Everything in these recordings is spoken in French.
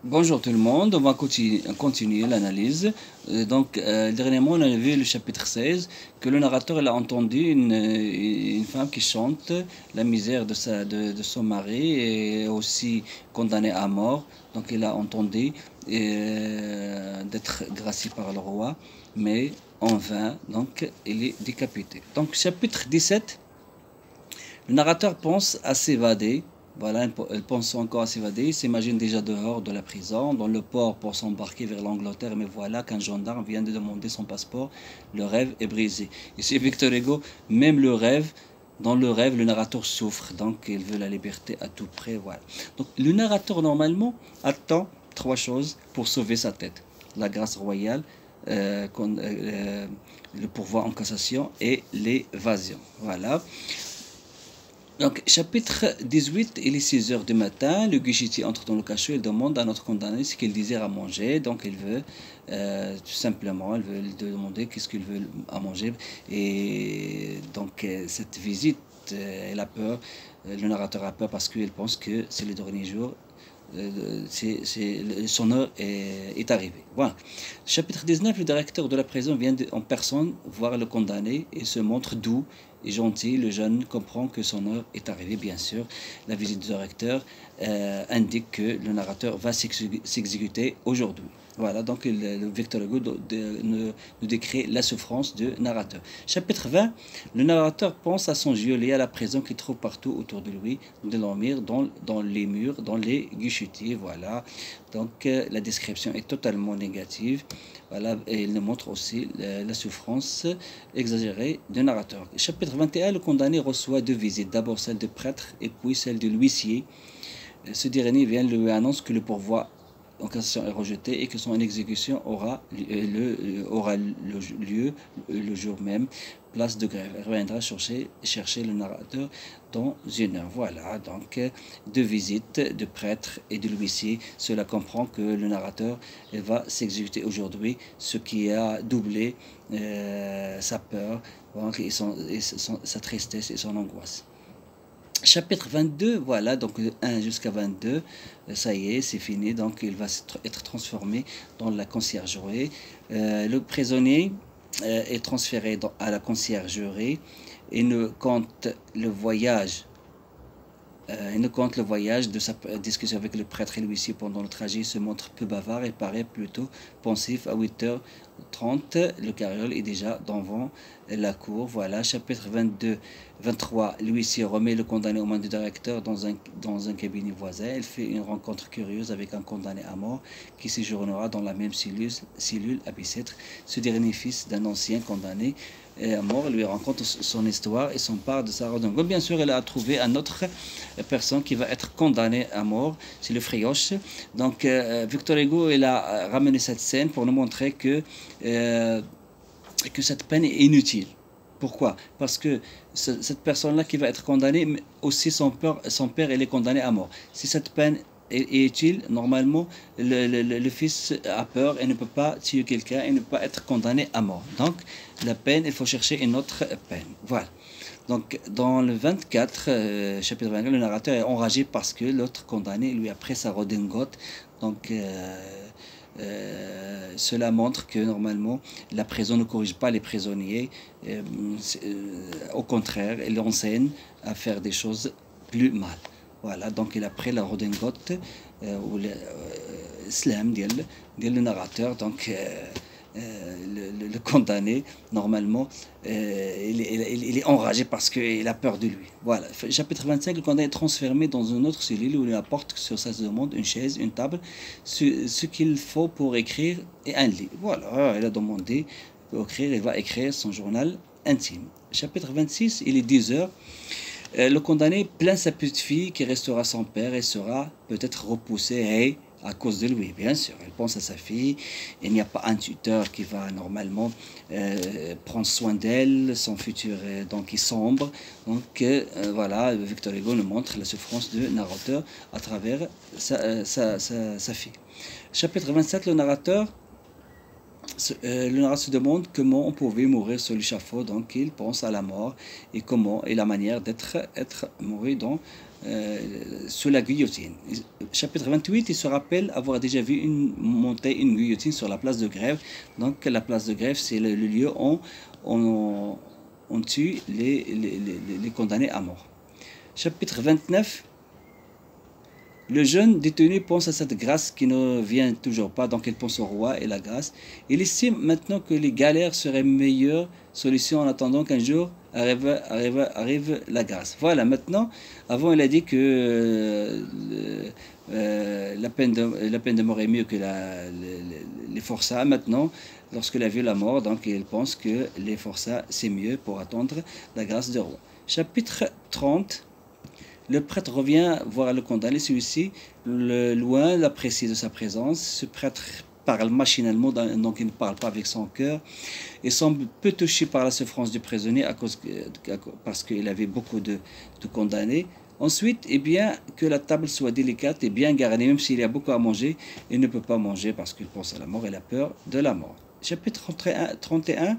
Bonjour tout le monde, on va continuer l'analyse. Dernièrement, on a vu le chapitre 16, que le narrateur il a entendu une femme qui chante la misère de son mari et aussi condamnée à mort. Donc, il a entendu d'être gracié par le roi, mais en vain, donc il est décapité. Donc, chapitre 17, le narrateur pense à s'évader. Voilà, elle pense encore à s'évader. Il s'imagine déjà dehors de la prison, dans le port pour s'embarquer vers l'Angleterre. Mais voilà qu'un gendarme vient de demander son passeport. Le rêve est brisé. Ici, Victor Hugo, même dans le rêve, le narrateur souffre. Donc, il veut la liberté à tout prix. Voilà. Donc, le narrateur, normalement, attend trois choses pour sauver sa tête: la grâce royale, le pourvoi en cassation et l'évasion. Voilà. Donc, chapitre 18, il est 6 heures du matin. Le guichetier entre dans le cachot. Il demande à notre condamné ce qu'il désire à manger. Donc, il veut tout simplement, il veut lui demander qu'est-ce qu'il veut à manger. Et donc, cette visite, elle a peur. Le narrateur a peur parce qu'il pense que c'est le dernier jour. Son heure est arrivée. Voilà. Chapitre 19, le directeur de la prison vient en personne voir le condamné et se montre doux et gentil. Le jeune comprend que son heure est arrivée, bien sûr. La visite du directeur indique que le narrateur va s'exécuter aujourd'hui. Voilà, donc le Victor Hugo nous décrit la souffrance du narrateur. Chapitre 20, le narrateur pense à son geôlier, à la prison qu'il trouve partout autour de lui, de dormir dans les murs, dans les guichetiers. Voilà, donc la description est totalement négative. Voilà, et il nous montre aussi la souffrance exagérée du narrateur. Chapitre 21, le condamné reçoit deux visites, d'abord celle du prêtre et puis celle de l'huissier. Ce dernier vient lui annonce que le pourvoi en cassation est rejeté et que son exécution aura lieu le jour même, place de grève. Elle reviendra chercher le narrateur dans une heure. Voilà, donc deux visites de prêtre et de l'huissier. Cela comprend que le narrateur va s'exécuter aujourd'hui, ce qui a doublé sa peur, et sa tristesse et son angoisse. Chapitre 22, voilà, donc 1 jusqu'à 22, ça y est, c'est fini, donc il va être transformé dans la conciergerie. Le prisonnier est transféré à la conciergerie et ne compte le voyage il nous compte le voyage de sa discussion avec le prêtre et l'huissier pendant le trajet. Il se montre peu bavard et paraît plutôt pensif. À 8h30, le carriole est déjà devant la cour. Voilà, chapitre 22, 23. L'huissier remet le condamné aux mains du directeur dans un cabinet voisin. Elle fait une rencontre curieuse avec un condamné à mort qui séjournera dans la même cellule à Bicêtre. Ce dernier fils d'un ancien condamné à mort lui raconte son histoire et son part de sa redingote. Bien sûr, elle a trouvé un autre personne qui va être condamnée à mort, c'est le Frioche. Donc, Victor Hugo, il a ramené cette scène pour nous montrer que cette peine est inutile. Pourquoi? Parce que cette personne-là qui va être condamnée, aussi son père, il est condamné à mort. Si cette peine est utile, normalement, le fils a peur et ne peut pas tuer quelqu'un et ne peut pas être condamné à mort. Donc, la peine, il faut chercher une autre peine. Voilà. Donc, dans le 24, chapitre 24, le narrateur est enragé parce que l'autre condamné lui a pris sa redingote. Donc, cela montre que normalement la prison ne corrige pas les prisonniers. Au contraire, elle enseigne à faire des choses plus mal. Voilà, donc il a pris la redingote ou slam le narrateur. Donc, le condamné, normalement, il est enragé parce qu'il a peur de lui. Voilà. Chapitre 25, le condamné est transféré dans une autre cellule où il apporte sur sa demande une chaise, une table, ce qu'il faut pour écrire et un lit. Voilà, il a demandé pour écrire, il va écrire son journal intime. Chapitre 26, il est 10 heures. Le condamné plaint sa petite fille qui restera sans père et sera peut-être repoussée à cause de lui, bien sûr. Elle pense à sa fille. Il n'y a pas un tuteur qui va normalement prendre soin d'elle. Son futur donc est sombre. Donc voilà, Victor Hugo nous montre la souffrance du narrateur à travers sa fille. Chapitre 27, le narrateur se demande comment on pouvait mourir sur l'échafaud, donc il pense à la mort et comment et la manière d'être mort sous la guillotine. Chapitre 28, il se rappelle avoir déjà vu monter une guillotine sur la place de Grève. Donc la place de Grève, c'est le lieu où on tue les condamnés à mort. Chapitre 29, le jeune détenu pense à cette grâce qui ne vient toujours pas, donc il pense au roi et la grâce. Il estime maintenant que les galères seraient une meilleure solution en attendant qu'un jour arrive la grâce. Voilà, maintenant, avant il a dit que la peine de mort est mieux que les forçats. Maintenant, lorsqu'il a vu la mort, donc il pense que les forçats c'est mieux pour attendre la grâce de roi. Chapitre 30. Le prêtre revient voir le condamné, celui-ci, loin l'apprécie de sa présence. Ce prêtre parle machinalement, donc il ne parle pas avec son cœur, et semble peu touché par la souffrance du prisonnier parce qu'il avait beaucoup de condamnés. Ensuite, eh bien, que la table soit délicate et bien garnie, même s'il y a beaucoup à manger, il ne peut pas manger parce qu'il pense à la mort et a peur de la mort. Chapitre 31.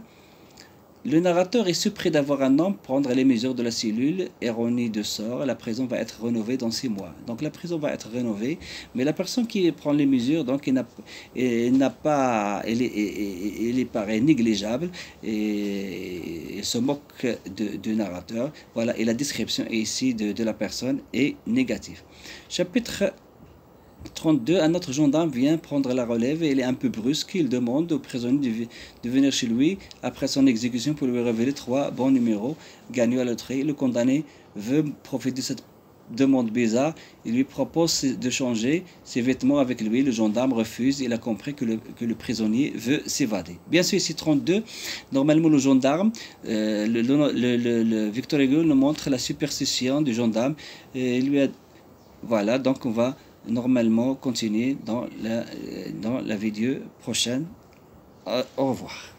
Le narrateur est surpris d'avoir un homme prendre les mesures de la cellule erronée de sort. La prison va être rénovée dans 6 mois. Donc la prison va être rénovée, mais la personne qui prend les mesures, donc il est paraît négligeable et il se moque du narrateur. Voilà, et la description ici de la personne est négative. Chapitre 32, un autre gendarme vient prendre la relève et il est un peu brusque. Il demande au prisonnier de venir chez lui après son exécution pour lui révéler 3 bons numéros gagnés à loterie. Le condamné veut profiter de cette demande bizarre. Il lui propose de changer ses vêtements avec lui. Le gendarme refuse. Il a compris que le prisonnier veut s'évader. Bien sûr, ici 32, normalement le gendarme, Victor Hugo nous montre la superstition du gendarme. Voilà, donc on va normalement continuer dans la vidéo prochaine. Au revoir.